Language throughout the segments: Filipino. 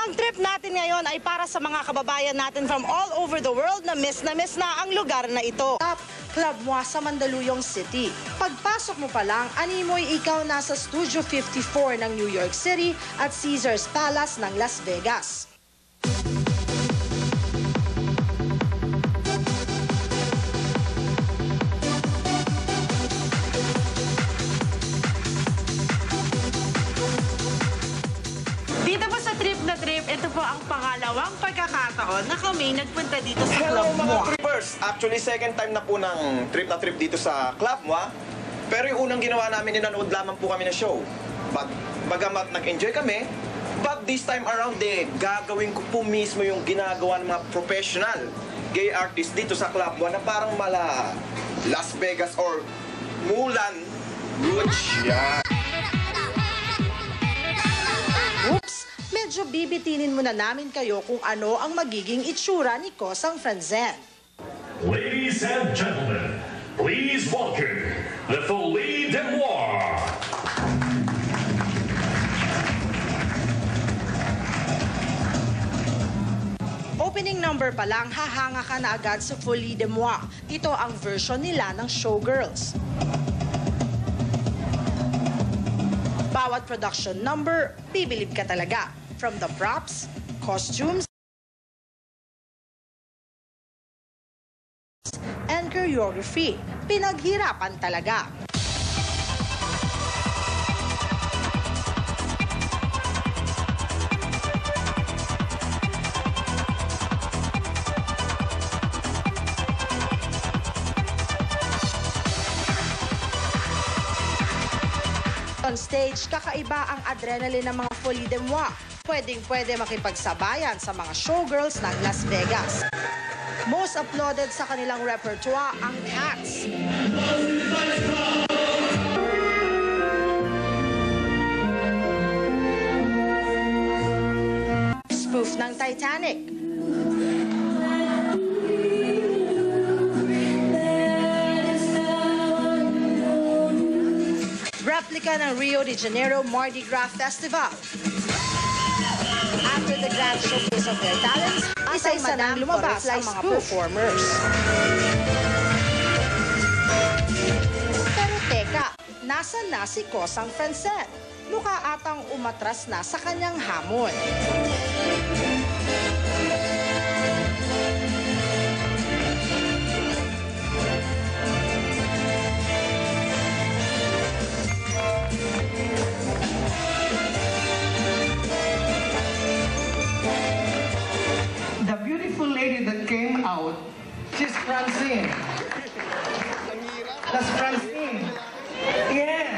Ang trip natin ngayon ay para sa mga kababayan natin from all over the world na miss ang lugar na ito. Club Moi sa Mandaluyong City. Pagpasok mo pa lang, animoy ikaw nasa Studio 54 ng New York City at Caesars Palace ng Las Vegas. Dito po sa trip na trip, ito po ang pangalawang pagkakataon na kami nagpunta dito sa Club Hello mga Moi. trippers! Actually, second time na po ng trip na trip dito sa Club Moi. Pero yung unang ginawa namin, ninanood lamang po kami ng show. Bagamat nag-enjoy kami, but this time around, gagawin ko po mismo yung ginagawa ng mga professional gay artists dito sa Club Moi na parang mala Las Vegas or Moulin Rouge. Yeah. Oops! Medyo bibitinin muna namin kayo kung ano ang magiging itsura ni Kosang Franzen. Ladies and gentlemen, please welcome the Folie de Moi. Opening number pa lang, hahanga ka na agad sa Folie de Moi. Ito ang version nila ng Showgirls. Bawat production number, bibilib ka talaga. From the props, costumes, and choreography. Pinaghirapan talaga. On stage, kakaiba ang adrenaline ng mga Folie de Moi. Pwedeng-pwede makipagsabayan sa mga showgirls ng Las Vegas. Most uploaded sa kanilang repertoire ang Cats. Spoof ng Titanic. Replica ng Rio de Janeiro Mardi Gras Festival. After the grand showcase of their talents, isa-isa nang lumabas ang mga performers. Pero teka, nasan na si Kosang Franzen? Mukha atang umatras na sa kanyang hamon. The beautiful lady that came out, she's Francine. That's Francine. Yeah.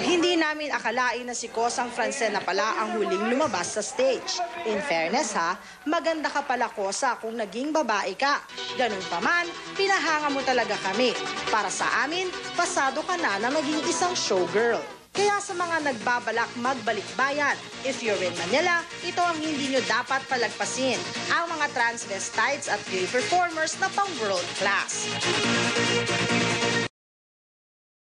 Hindi namin akalain na si Kosang Franzen na pala ang huling lumabas sa stage. In fairness ha, maganda ka pala Kosa kung naging babae ka. Ganun pa man, pinahanga mo talaga kami. Para sa amin, pasado ka na naging isang showgirl. Kaya sa mga nagbabalak magbalik bayan, if you're in Manila, ito ang hindi nyo dapat palagpasin, ang mga transvestites at gay performers na pang world class.